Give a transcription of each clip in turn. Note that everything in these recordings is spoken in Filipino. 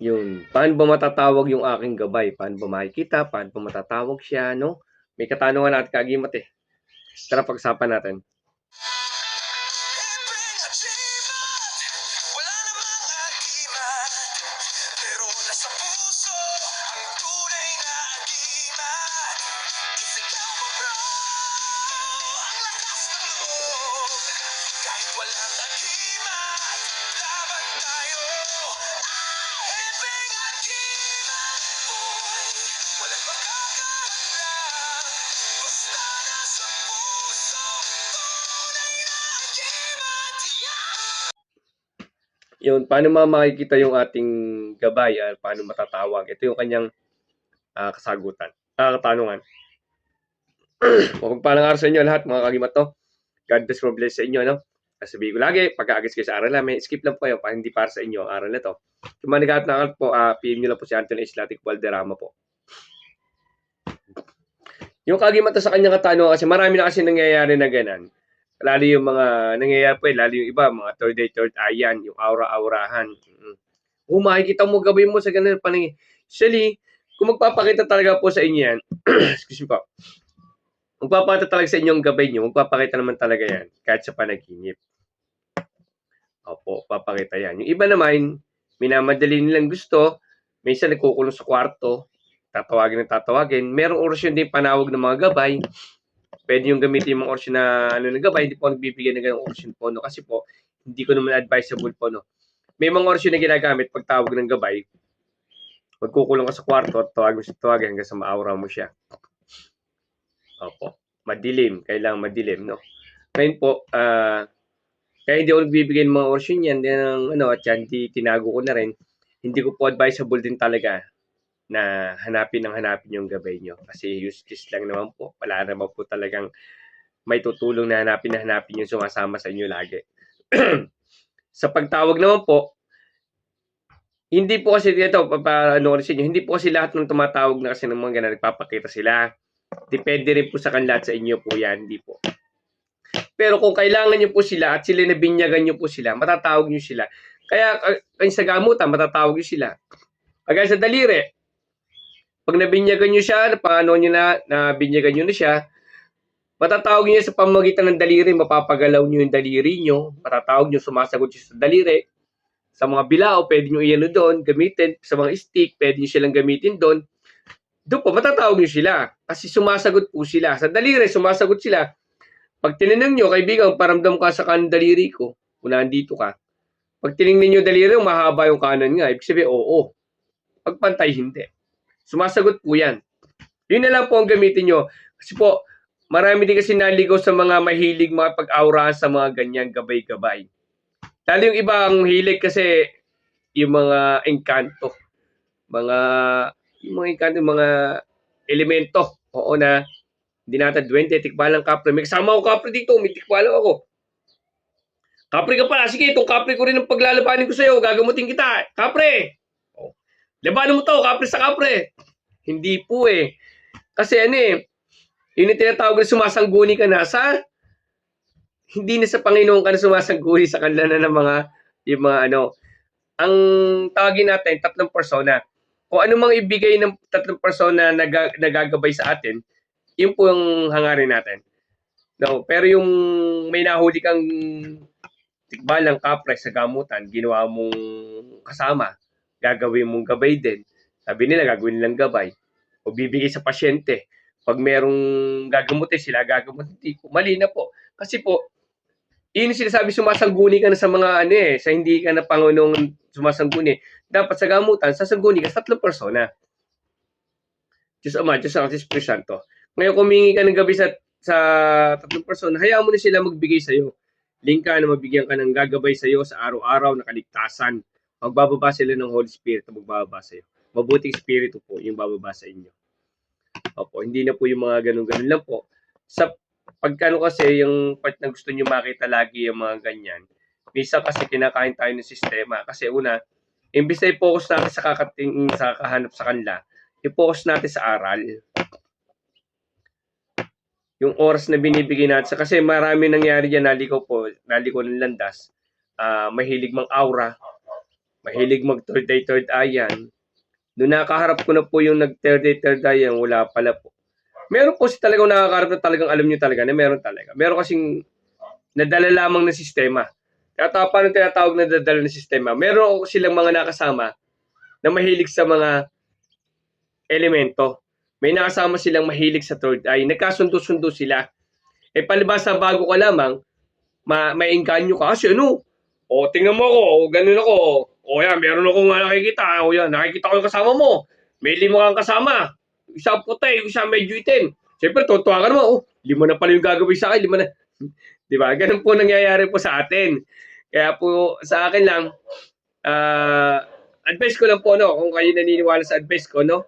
Yun. Paano ba matatawag yung aking gabay? Paano ba makikita? Paano ba matatawag siya, no? May katanungan natin kagimat eh. Tara, pag-usapan natin. Yun, paano makikita yung ating gabay? Paano matatawag? Ito yung kanyang kasagutan. Katanungan. Mapagpalang araw sa inyo lahat, mga kagimat to. God bless sa inyo, no? Sabihin ko lagi, pagka-agis kayo sa aral namin, skip lang po kayo, hindi para sa inyo ang aral na to. Kung manigat na aral po, PM nyo lang po si Anthony Islatic Valderrama po. Yung kagimat sa kanyang katanungan, kasi marami na kasi nangyayari na ganan. Lalo yung mga nangyayari po, lalo yung iba, mga third day, third eye yan, yung aura-aurahan. Makikita mo gabay mo sa ganun paningin. Actually, kung magpapakita talaga po sa inyo yan, excuse me po, magpapakita talaga sa inyo ang gabay nyo, magpapakita naman talaga yan, kahit sa panaginip. Opo, papakita yan. Yung iba naman, minamadali nilang gusto, minsan nagkukulong sa kwarto, tatawagin. Merong orasyon din panawag ng mga gabay. Pwede yung gamitin yung mga orasyon na gabay, hindi po nagbibigay ng ganung orasyon po, no? Kasi po, hindi ko naman advisable po, no? May mga orasyon na ginagamit pag tawag ng gabay, magkukulong ka sa kwarto at tawagin hanggang sa maaura mo siya. Opo, madilim, kailangan madilim, no? Ngayon po, kaya hindi ako nagbibigay ng mga orasyon yan, at yan, tinago ko na rin. Hindi ko po advisable din talaga na hanapin yung gabay nyo. Kasi useless lang naman po. Wala naman po talagang may tutulong na hanapin yung sumasama sa inyo lagi. Sa pagtawag naman po, hindi po kasi dito, hindi po kasi lahat ng tumatawag na kasi ng mga ganun, nagpapakita sila. Depende rin po sa kanila at sa inyo po yan, hindi po. Pero kung kailangan nyo po sila at sila nabinyagan nyo po sila, matatawag nyo sila. Kaya sa gamutan, matatawag nyo sila. Kagaya sa daliri, pag nabinyagan nyo siya, paano nyo nabinyagan nyo na siya, matatawag nyo sa pamamagitan ng daliri, mapapagalaw nyo yung daliri nyo, matatawag nyo, sumasagot nyo sa daliri. Sa mga bilao, pwede nyo iyan doon, gamitin. Sa mga stick, pwede nyo silang gamitin doon. Doon po, matatawag nyo sila. Kasi sumasagot po sila. Sa daliri, sumasagot sila. Pag tinanong nyo, kaibigan, paramdam ka sa kanan daliri ko, kung nandito ka. Pag tinignan nyo daliri, mahaba yung kanan nga. Ibig sabihin, oo. Pag pantay, hindi. Sumasagot po yan. Yun na lang po ang gamitin nyo. Kasi po, marami din kasi naligaw sa mga mahilig mga pag-aurahan sa mga ganyan gabay-gabay. Lalo yung ibang hilig kasi yung mga engkanto. Yung mga elemento. Oo na, hindi natin 20, tikbalang kapre. May kasama ako kapre dito, may tikbalang ako. Kapre ka pala, sige, itong kapre ko rin ang paglalabanin ko sa'yo, gagamutin kita. Kapre! Oh. Labanan mo to, kapre sa kapre. Hindi po eh. Kasi yun yung tinatawag na sumasangguni ka na sa, hindi na sa Panginoon ka na sumasangguni sa kanila na ng ang tawagin natin, tatlong persona. Kung ano mang ibigay ng tatlong persona na nagagabay sa atin, yun po yung hangarin natin. No, pero yung may nahuli kang tikbalang kapre sa gamutan, ginawa mong kasama, gagawin mong gabay din. Sabi nila, gagawin nilang gabay. O bibigay sa pasyente. Pag merong gagamutin sila, gagamutin. Mali na po. Kasi po, yun yung sinasabi, sumasangguni ka na sa mga sa hindi ka na Panginoong sumasangguni. Dapat sa gamutan, sasangguni ka sa tatlong persona. Diyos Ama, Diyos Anak, Diyos Espiritu Santo. Ngayon, kumingi ka ng gabi sa tatlong persona, hayaan mo na sila magbigay sa'yo. Link ka na mabigyan ka ng gagabay sa'yo sa araw-araw na kaligtasan. Magbababa sila ng Holy Spirit na magbababa sa'yo. Mabuting Espiritu po yung bababa sa inyo. Opo, hindi na po yung mga ganun-ganun lang po. Sa pagkano kasi yung part na gusto nyo makita lagi yung mga ganyan, minsan kasi kinakain tayo ng sistema. Kasi una, imbis na i-focus natin sa kahanap sa kanila, i-focus natin sa aral. Yung oras na binibigay natin. Kasi marami nangyari dyan, naliko ng landas, mahilig mang aura, Mahilig mag third eye yan. Doon nakaharap ko na po yung nag-third eye yan, wala pala po. Meron po si talagang nakakaharap na talagang alam nyo talaga na meron talaga. Meron kasing nadala lamang ng sistema. Kaya paano tinatawag na nadala ng sistema? Meron silang mga nakasama na mahilig sa mga elemento. May nakasama silang mahilig sa third eye. Nagkasundo-sundo sila. Palibasa bago ka lamang, maingganyo ka. Kasi ano? Tingnan mo ako. Ganun ako. Yan, meron akong nakikita. Yan, nakikita ko yung kasama mo. May 5 kang kasama. Isa puti, isa medyo itim. Siyempre, tutuwa ka naman. 5 na pala yung gagawin sa akin. 5 na. Di ba? Ganun po nangyayari po sa atin. Kaya po, sa akin lang, advice ko lang po, no, kung kayo naniniwala sa advice ko, no,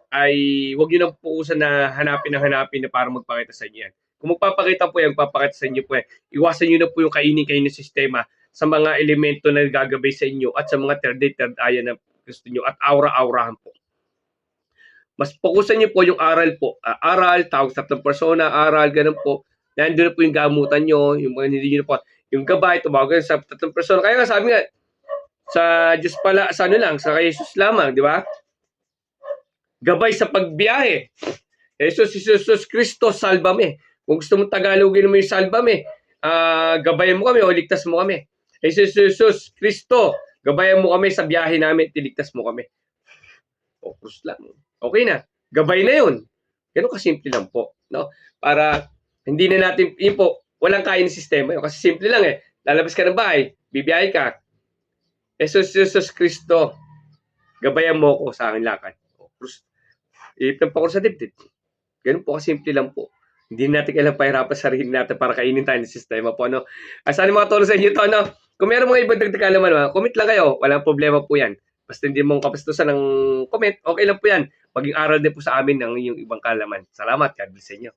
ay huwag nyo nang puusan na hanapin na para magpakita sa inyo yan. Kung magpapakita po yan, magpapakita sa inyo po yan, iwasan nyo na po yung kainin ng sistema sa mga elemento na gagabay sa inyo at sa mga third eye na gusto nyo at aura-aurahan po. Mas fokusan nyo po yung aral po. Aral, tawag sa tatlong persona, aral, ganun po. Nandun na po yung gamutan nyo, yung mga hindi nyo po. Yung gabay, tumawagan sa tatlong persona. Kaya nga sabi nga, sa Diyos pala, sa ano lang, sa Jesus lamang, di ba? Gabay sa pagbiyahe. Jesus Cristo, salbame. Kung gusto mong Tagalogin mo yung salbame, gabayan mo kami o ligtas mo kami. Jesus Cristo, gabayan mo kami sa biyahe namin, tiligtas mo kami. Focus lang. Okay na. Gabay na yun. Ganun kasimple lang po. No? Para hindi na natin, yun po, walang kain ng sistema yun. Kasi simple lang eh. Lalabas ka ng bahay, bibiyahe ka. Jesus Cristo, gabayan mo ko sa aking lakad. Iipin pa ko sa dibdib. Ganun po, kasimple lang po. Hindi natin kailangan pahirapan sa sarili natin para kainin tayo ng sistema po. Ano? Sana mga tulong sa inyo to. Ano? Kung meron mga ibang dagdag kalaman, comment lang kayo. Walang problema po yan. Basta hindi mong kapastusan ng comment, okay lang po yan. Maging aral din po sa amin ng inyong ibang kalaman. Salamat. God bless sa inyo.